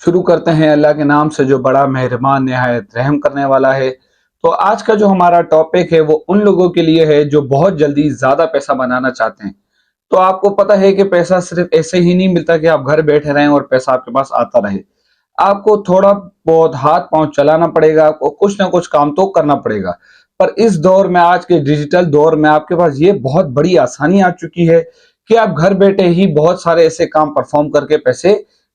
शुरू करते हैं अल्लाह के नाम से जो बड़ा मेहरबान निहायत रहम करने वाला है। तो आज का जो हमारा टॉपिक है वो उन लोगों के लिए है जो बहुत जल्दी ज़्यादा पैसा बनाना चाहते हैं। तो आपको पता है कि पैसा सिर्फ़ ऐसे ही नहीं मिलता कि आप घर बैठे रहें और पैसा आपके पास आता रहे। आपको थोड़ा बहुत हाथ-पाँव चलाना पड़ेगा, आपको कुछ ना कुछ काम तो करना पड़ेगा। पर इस दौर में, आज के डिजिटल दौर में आपके पास ये बहुत बड़ी आसानी आ चुकी है कि आप घर बैठे ही बहुत सारे ऐसे काम परफ़ॉर्म करके पैसे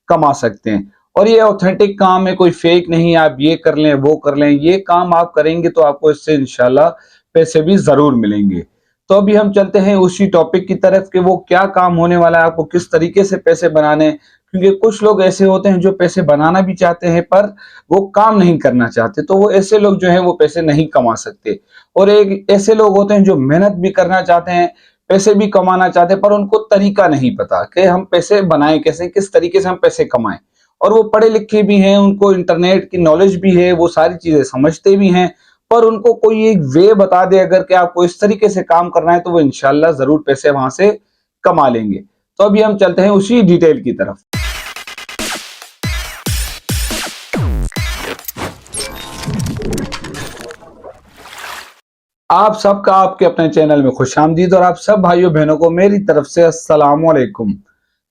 कमा सकते हैं। और ये ऑथेंटिक काम है, कोई फेक नहीं। आप ये कर लें, वो कर लें, ये काम आप करेंगे तो आपको इससे इंशाल्लाह पैसे भी ज़रूर मिलेंगे। तो अभी हम चलते हैं उसी टॉपिक की तरफ कि वो क्या काम होने वाला है, आपको किस तरीके से पैसे बनाने हैं। क्योंकि कुछ लोग ऐसे होते हैं जो पैसे बनाना भी चाहते हैं पर वो काम नहीं करना चाहते, तो वो ऐसे लोग जो हैं वो पैसे नहीं कमा सकते। और एक ऐसे लोग होते हैं जो मेहनत भी करना चाहते हैं, पैसे भी कमाना चाहते हैं, पर उनको तरीका नहीं पता कि हम पैसे बनाएँ कैसे, किस तरीके से हम पैसे कमाएँ। और वो पढ़े लिखे भी हैं, उनको इंटरनेट की नॉलेज भी है, वो सारी चीज़ें समझते भी हैं, पर उनको कोई एक वे बता दे अगर कि आपको इस तरीके से काम करना है तो वो इंशाल्लाह ज़रूर पैसे वहाँ से कमा लेंगे। तो अभी हम चलते हैं उसी डिटेल की तरफ। आप सबका आपके अपने चैनल में खुशामदीद और आप सब भाइयों बहनों को मेरी तरफ से अस्सलाम वालेकुम।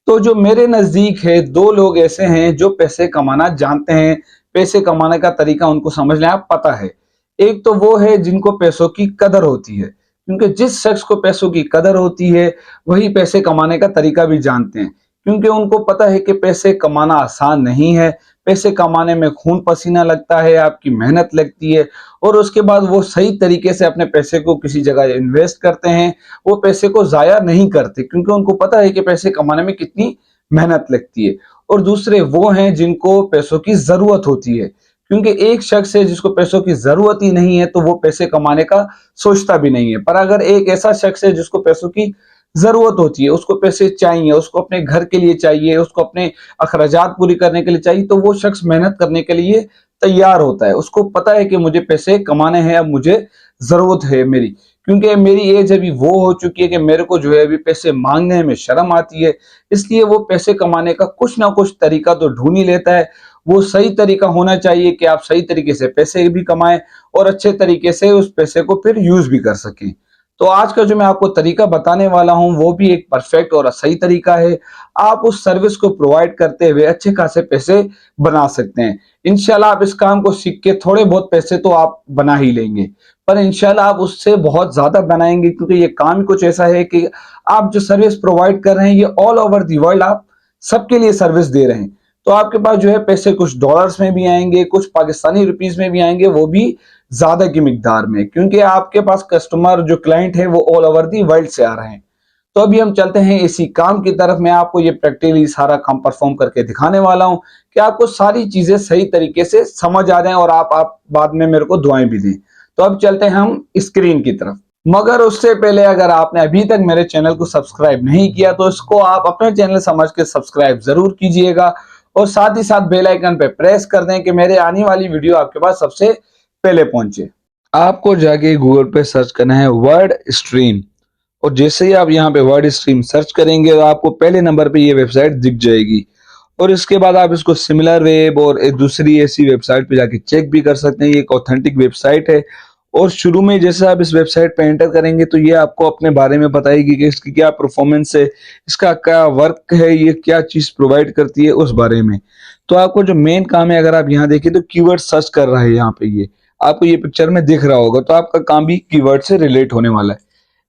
तो जो मेरे नज़दीक है, 2 लोग ऐसे हैं जो पैसे कमाना जानते हैं, पैसे कमाने का तरीका उनको समझ लें आप पता है। एक तो वो है जिनको पैसों की कदर होती है, क्योंकि जिस शख्स को पैसों की कदर होती है, वही पैसे कमाने का तरीका भी जानते हैं। क्योंकि उनको पता है कि पैसे कमाना आसान नहीं है, पैसे कमाने में खून-पसीना लगता है, आपकी मेहनत लगती है और उसके बाद वो सही तरीके से अपने पैसे को किसी जगह इन्वेस्ट करते हैं, वो पैसे को ज़ाया नहीं करते क्योंकि उनको पता है कि पैसे कमाने में कितनी मेहनत लगती है। और दूसरे वो हैं जिनको पैसों की ज़रूरत होती है, क्योंकि एक शख्स है जिसको पैसों की ज़रूरत ही नहीं है, तो वो पैसे कमाने का सोचता भी नहीं है। पर अगर एक ऐसा शख्स है जिसको पैसों की ज़रूरत होती है, उसको पैसे चाहिए, उसको अपने घर के लिए चाहिए, उसको अपने अखराजात पूरी करने के लिए चाहिए, तो वो शख्स मेहनत करने के लिए तैयार होता है। उसको पता है कि मुझे पैसे कमाने हैं, अब मुझे ज़रूरत है मेरी। क्योंकि मेरी एज अभी वो हो चुकी है कि मेरे को जो है अभी पैसे माँगने में शर्म आती है, इसलिए वो पैसे कमाने का कुछ ना कुछ तरीका तो ढूँढ ही लेता है। वो सही तरीका होना चाहिए कि आप सही तरीके से पैसे भी कमाएँ और अच्छे तरीके से उस पैसे को फिर यूज़ भी कर सकें। तो आज का जो मैं आपको तरीका बताने वाला हूँ, वो भी एक परफेक्ट और सही तरीका है। आप उस सर्विस को प्रोवाइड करते हुए अच्छे खासे पैसे बना सकते हैं। इंशाल्लाह आप इस काम को सीख के थोड़े बहुत पैसे तो आप बना ही लेंगे, पर इंशाल्लाह आप उससे बहुत ज़्यादा बनाएँगे क्योंकि ये काम ही कुछ ऐसा है कि आप जो सर्विस प्रोवाइड कर रहे हैं, ये ऑल ओवर द वर्ल्ड आप सबके लिए सर्विस दे रहे हैं। तो आपके पास जो है पैसे कुछ डॉलर्स में भी आएँगे, कुछ पाकिस्तानी रुपीज़ में भी आएँगे, वो भी ज़्यादा की मिकदार में, क्योंकि आपके पास कस्टमर जो क्लाइंट है वो ऑल ओवर दी वर्ल्ड से आ रहे हैं। तो अभी हम चलते हैं इसी काम की तरफ। मैं आपको ये प्रैक्टिकली सारा काम परफॉर्म करके दिखाने वाला हूँ कि आपको सारी चीजें सही तरीके से समझ आ जाएं और आप बाद में मेरे को दुआएं भी दें। तो अब चलते हैं हम स्क्रीन की तरफ। मगर उससे पहले अगर आपने अभी तक मेरे चैनल को सब्सक्राइब नहीं किया तो इसको आप अपने चैनल समझ के सब्सक्राइब जरूर कीजिएगा और साथ ही साथ बेल आइकन पे प्रेस कर दें कि मेरे आने वाली वीडियो आपके पास सबसे पहले पहुंचे। आपको जाके गूगल पे सर्च करना है वर्ड स्ट्रीम और जैसे ही आप यहाँ पे वर्ड स्ट्रीम सर्च करेंगे तो आपको पहले नंबर पे ये वेबसाइट दिख जाएगी और इसके बाद आप इसको सिमिलर वेब और एक दूसरी ऐसी वेबसाइट पे जाके चेक भी कर सकते हैं। ये एक ऑथेंटिक वेबसाइट है और शुरू में जैसे आप इस वेबसाइट पे एंटर करेंगे तो ये आपको अपने बारे में बताएगी कि इसकी क्या परफॉर्मेंस है, इसका क्या वर्क है, ये क्या चीज प्रोवाइड करती है उस बारे में। तो आपको जो मेन काम है, अगर आप यहाँ देखिए तो कीवर्ड सर्च कर रहा है, यहाँ पे ये आपको ये पिक्चर में दिख रहा होगा, तो आपका काम भी कीवर्ड से रिलेट होने वाला है।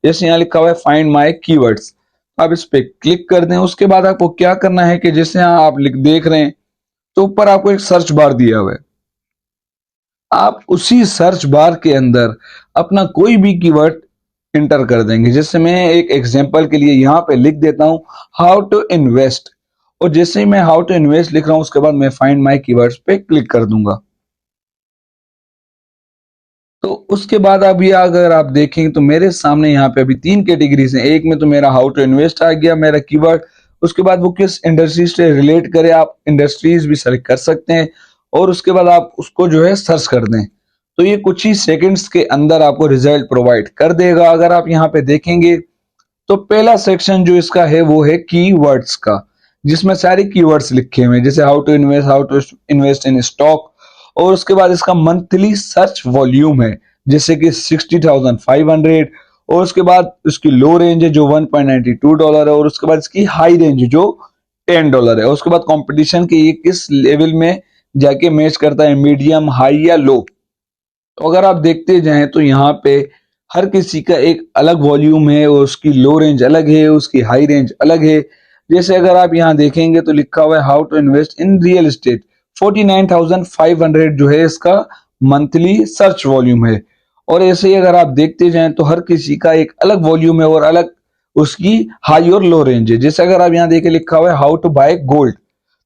जैसे यहाँ लिखा हुआ है फाइंड माय कीवर्ड्स, आप इस पे क्लिक कर दें। उसके बाद आपको क्या करना है कि जैसे यहाँ आप लिख देख रहे हैं तो ऊपर आपको एक सर्च बार दिया हुआ है, आप उसी सर्च बार के अंदर अपना कोई भी कीवर्ड इंटर कर देंगे। जैसे मैं एक एग्जांपल के लिए यहाँ पे लिख देता हूँ हाउ टू इन्वेस्ट, और जैसे ही मैं हाउ टू इन्वेस्ट लिख रहा हूँ उसके बाद मैं फाइंड माय कीवर्ड्स पे क्लिक कर दूंगा। तो उसके बाद अभी अगर आप देखें तो मेरे सामने यहाँ पे अभी 3 कैटेगरीज हैं। एक में तो मेरा हाउ टू इन्वेस्ट आ गया मेरा कीवर्ड, उसके बाद वो किस इंडस्ट्री से रिलेट करे, आप इंडस्ट्रीज भी सेलेक्ट कर सकते हैं और उसके बाद आप उसको जो है सर्च कर दें तो ये कुछ ही सेकंड्स के अंदर आपको रिजल्ट प्रोवाइड कर देगा। अगर आप यहाँ पे देखेंगे तो पहला सेक्शन जो इसका है वो है कीवर्ड्स का। जिसमें सारे कीवर्ड्स लिखे हुए हैं, जैसे how to invest in stock. और उसके बाद इसका मंथली सर्च वॉल्यूम है जैसे कि 60,500। और उसके बाद उसकी लो रेंज है जो $1.92 है, और उसके बाद इसकी हाई रेंज जो $10 है। उसके बाद कंपटीशन के ये किस लेवल में जाके मैच करता है, मीडियम, हाई या लो। तो अगर आप देखते जाएं तो यहाँ पे हर किसी का एक अलग वॉल्यूम है, और उसकी लो रेंज अलग है, उसकी हाई रेंज अलग है। जैसे अगर आप यहाँ देखेंगे तो लिखा हुआ है how to invest in real estate, 49,500 जो है इसका मंथली सर्च वॉल्यूम है। और ऐसे ही अगर आप देखते जाएं तो हर किसी का एक अलग वॉल्यूम है और अलग उसकी हाई और लो रेंज है। जैसे अगर आप यहाँ देखें लिखा हुआ है हाउ टू बाय गोल्ड,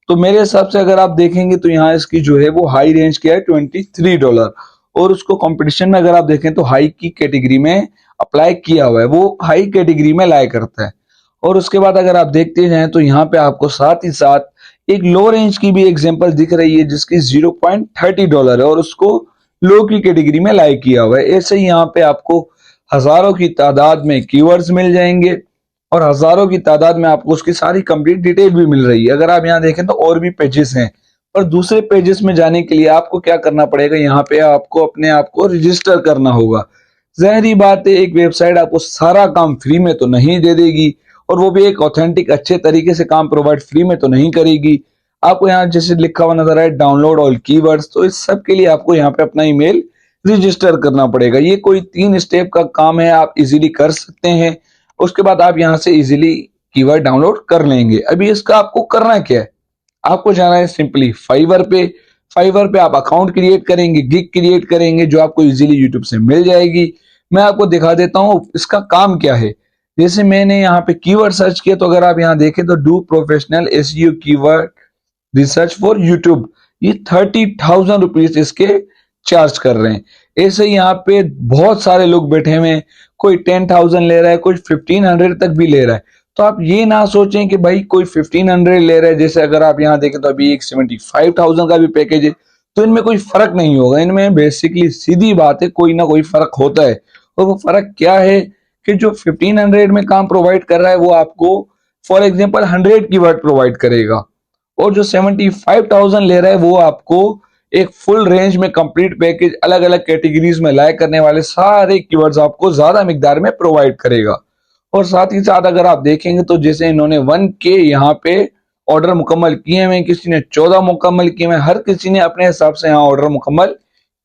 तो मेरे हिसाब से अगर आप देखेंगे तो यहाँ इसकी जो है वो हाई रेंज क्या है $23। और उसको कंपटीशन में अगर आप देखें तो हाई की कैटेगरी में अप्लाई किया हुआ है, वो हाई कैटेगरी में लाया करता है। और उसके बाद अगर आप देखते जाएं तो यहाँ पे आपको साथ ही साथ एक लो रेंज की भी एग्जांपल दिख रही है जिसकी $0.30 है, और उसको लो की कैटेगरी में लाइक किया हुआ है। ऐसे ही यहाँ पे आपको हजारों की तादाद में कीवर्ड्स मिल जाएंगे, और हजारों की तादाद में आपको उसकी सारी कंप्लीट डिटेल भी मिल रही है। अगर आप यहाँ देखें तो और भी पेजेस हैं, पर दूसरे पेजेस में जाने के लिए आपको क्या करना पड़ेगा, यहाँ पे आपको अपने आप को रजिस्टर करना होगा। ज़ाहिरी बात है एक वेबसाइट आपको सारा काम फ्री में तो नहीं दे देगी, और वो भी एक ऑथेंटिक अच्छे तरीके से काम प्रोवाइड फ्री में तो नहीं करेगी। आपको यहाँ जैसे लिखा हुआ नजर आए डाउनलोड ऑल कीवर्ड्स, तो इस सब के लिए आपको यहाँ पे अपना ईमेल रजिस्टर करना पड़ेगा। ये कोई 3 स्टेप का काम है, आप इजीली कर सकते हैं। उसके बाद आप यहाँ से इजीली कीवर्ड डाउनलोड कर लेंगे। अभी इसका आपको करना क्या है, आपको जाना है सिंपली फाइवर पे। फाइवर पे आप अकाउंट क्रिएट करेंगे, गिग क्रिएट करेंगे जो आपको इजीली यूट्यूब से मिल जाएगी। मैं आपको दिखा देता हूँ इसका काम क्या है। जैसे मैंने यहाँ पे कीवर्ड सर्च किया, तो अगर आप यहाँ देखें तो do professional SEO keyword research for YouTube, ये 30,000 रुपीज इसके चार्ज कर रहे हैं। ऐसे ही यहाँ पे बहुत सारे लोग बैठे हुए हैं, कोई 10,000 ले रहा है, कोई 1500 तक भी ले रहा है। तो आप ये ना सोचें कि भाई कोई 1500 ले रहा है, जैसे अगर आप यहाँ देखें तो अभी एक 75,000 का भी पैकेज है, तो इनमें कोई फर्क नहीं होगा। इनमें बेसिकली सीधी बात है कोई ना कोई फर्क होता है। और वो फर्क क्या है कि जो 1500 में काम प्रोवाइड कर रहा है वो आपको फॉर एग्जाम्पल 100 कीवर्ड प्रोवाइड करेगा, और जो 75,000 ले रहा है वो आपको एक फुल रेंज में कंप्लीट पैकेज अलग अलग कैटेगरीज में लाइक करने वाले सारे कीवर्ड्स आपको ज्यादा मिकदार में प्रोवाइड करेगा। और साथ ही साथ अगर आप देखेंगे तो जैसे इन्होंने 1K यहाँ पे ऑर्डर मुकम्मल किए हुए, किसी ने 14 मुकम्मल किए हुए, हर किसी ने अपने हिसाब से यहाँ ऑर्डर मुकम्मल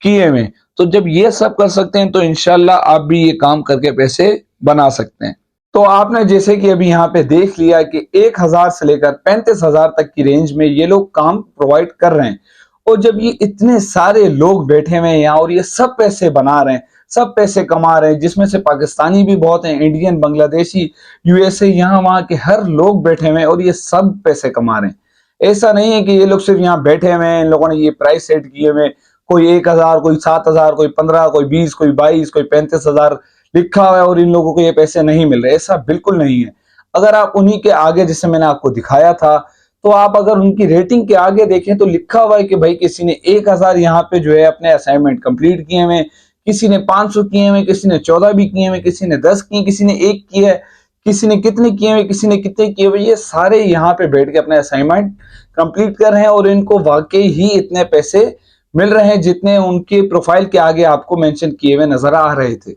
किए हुए। तो जब ये सब कर सकते हैं तो इंशाल्लाह आप भी ये काम करके पैसे बना सकते हैं। तो आपने जैसे कि अभी यहाँ पे देख लिया कि 1,000 से लेकर 35,000 तक की रेंज में ये लोग काम प्रोवाइड कर रहे हैं। और जब ये इतने सारे लोग बैठे हुए हैं यहाँ और ये सब पैसे बना रहे हैं, सब पैसे कमा रहे हैं, जिसमें से पाकिस्तानी भी बहुत हैं, इंडियन, बांग्लादेशी, यूएसए, यहाँ वहाँ के हर लोग बैठे हुए हैं और ये सब पैसे कमा रहे हैं। ऐसा नहीं है कि ये लोग सिर्फ यहाँ बैठे हुए हैं, इन लोगों ने ये प्राइस सेट किए हुए, कोई 1,000, कोई 7,000, कोई 15, कोई 20, कोई 22, कोई 35,000 लिखा हुआ है और इन लोगों को ये पैसे नहीं मिल रहे। ऐसा बिल्कुल नहीं है। अगर आप उन्हीं के आगे, जैसे मैंने आपको दिखाया था, तो आप अगर उनकी रेटिंग के आगे देखें तो लिखा हुआ है कि भाई किसी ने 1,000 यहाँ पे जो है अपने असाइनमेंट कंप्लीट किए हुए, किसी ने 500 किए हुए, किसी ने 14 भी किए हुए, किसी ने 10 किए, किसी ने 1 किया है, किसी ने कितने किए हुए, किसी ने कितने किए हुए। ये सारे यहाँ पे बैठ के अपने असाइनमेंट कंप्लीट कर रहे हैं और इनको वाकई ही इतने पैसे मिल रहे हैं जितने उनके प्रोफाइल के आगे आपको मेंशन किए हुए नजर आ रहे थे।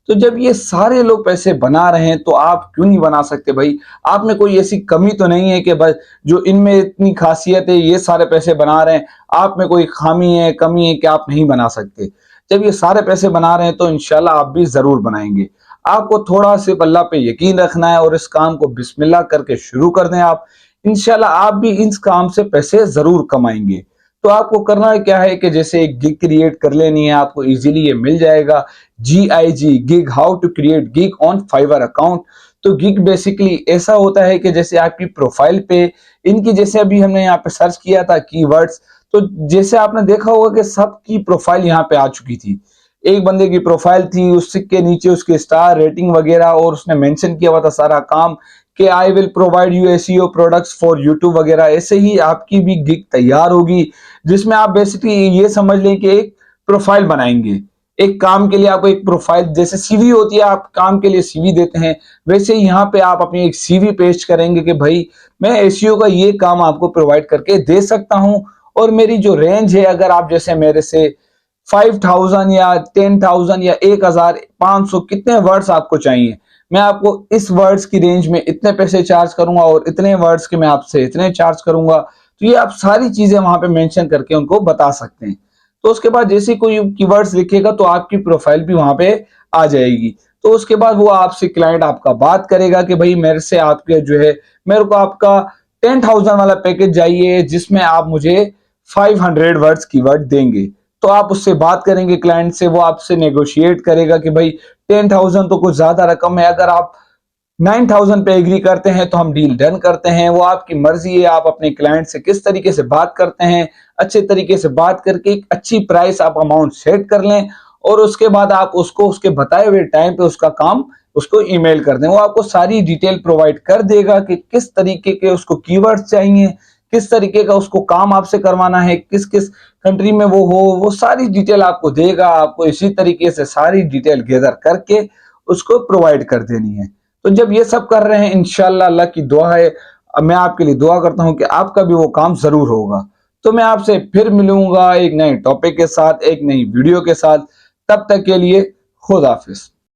तो जब ये सारे लोग पैसे बना रहे हैं तो आप क्यों नहीं बना सकते भाई? आप में कोई ऐसी कमी तो नहीं है कि बस जो इनमें इतनी खासियत है ये सारे पैसे बना रहे हैं, आप में कोई खामी है, कमी है कि आप नहीं बना सकते? जब ये सारे पैसे बना रहे हैं तो इंशाल्लाह आप भी जरूर बनाएंगे। आपको थोड़ा सिर्फ अल्लाह पे यकीन रखना है और इस काम को बिस्मिल्लाह करके शुरू कर दें आप, इंशाल्लाह आप भी इस काम से पैसे जरूर कमाएंगे। तो आपको करना क्या है कि जैसे एक गिग क्रिएट कर लेनी है, आपको इजीली ये मिल जाएगा, GIG, gig, how to create gig on Fiverr account. तो गिग बेसिकली ऐसा होता है कि जैसे आपकी प्रोफाइल पे इनकी, जैसे अभी हमने यहाँ पे सर्च किया था कीवर्ड्स, तो जैसे आपने देखा होगा कि सबकी प्रोफाइल यहाँ पे आ चुकी थी। एक बंदे की प्रोफाइल थी, उसके नीचे उसके स्टार रेटिंग वगैरह, और उसने मेंशन किया हुआ था सारा काम कि I will provide you SEO products for YouTube वगैरह। ऐसे ही आपकी भी गिग तैयार होगी जिसमें आप बेसिकली ये समझ लें कि एक प्रोफाइल बनाएंगे, एक काम के लिए आपको एक प्रोफाइल, जैसे सीवी होती है, आप काम के लिए सीवी देते हैं, वैसे ही यहाँ पे आप अपनी एक सीवी पेस्ट करेंगे कि भाई मैं एसईओ का ये काम आपको प्रोवाइड करके दे सकता हूँ, और मेरी जो रेंज है, अगर आप जैसे मेरे से 5000 या 10,000 या 1500 कितने वर्ड्स आपको चाहिए, मैं आपको इस वर्ड्स की रेंज में इतने पैसे चार्ज करूंगा और इतने वर्ड्स के मैं आपसे इतने चार्ज करूंगा। तो ये आप सारी चीजें वहां पे मेंशन करके उनको बता सकते हैं। तो उसके बाद जैसे कोई कीवर्ड्स लिखेगा तो आपकी प्रोफाइल भी वहां पे आ जाएगी। तो उसके बाद वो आपसे, क्लाइंट आपका बात करेगा कि भाई मेरे से आपके जो है, मेरे को आपका 10,000 वाला पैकेज चाहिए जिसमें आप मुझे 500 वर्ड्स कीवर्ड देंगे। तो आप उससे बात करेंगे क्लाइंट से, वो आपसे नेगोशिएट करेगा कि भाई 10,000 तो कुछ ज्यादा रकम है, अगर आप 9,000 पे एग्री करते हैं तो हम डील डन करते हैं। वो आपकी मर्जी है, आप अपने क्लाइंट से किस तरीके से बात करते हैं। अच्छे तरीके से बात करके एक अच्छी प्राइस आप अमाउंट सेट कर लें, और उसके बाद आप उसको उसके बताए हुए टाइम पे उसका काम उसको ईमेल कर दें। वो आपको सारी डिटेल प्रोवाइड कर देगा कि किस तरीके के उसको कीवर्ड्स चाहिए, किस तरीके का उसको काम आपसे करवाना है, किस किस कंट्री में वो हो, वो सारी डिटेल आपको देगा। आपको इसी तरीके से सारी डिटेल गैदर करके उसको प्रोवाइड कर देनी है। तो जब ये सब कर रहे हैं, इंशाल्लाह अल्लाह की दुआ है, मैं आपके लिए दुआ करता हूं कि आपका भी वो काम जरूर होगा। तो मैं आपसे फिर मिलूंगा एक नए टॉपिक के साथ, एक नई वीडियो के साथ। तब तक के लिए खुदा हाफिज।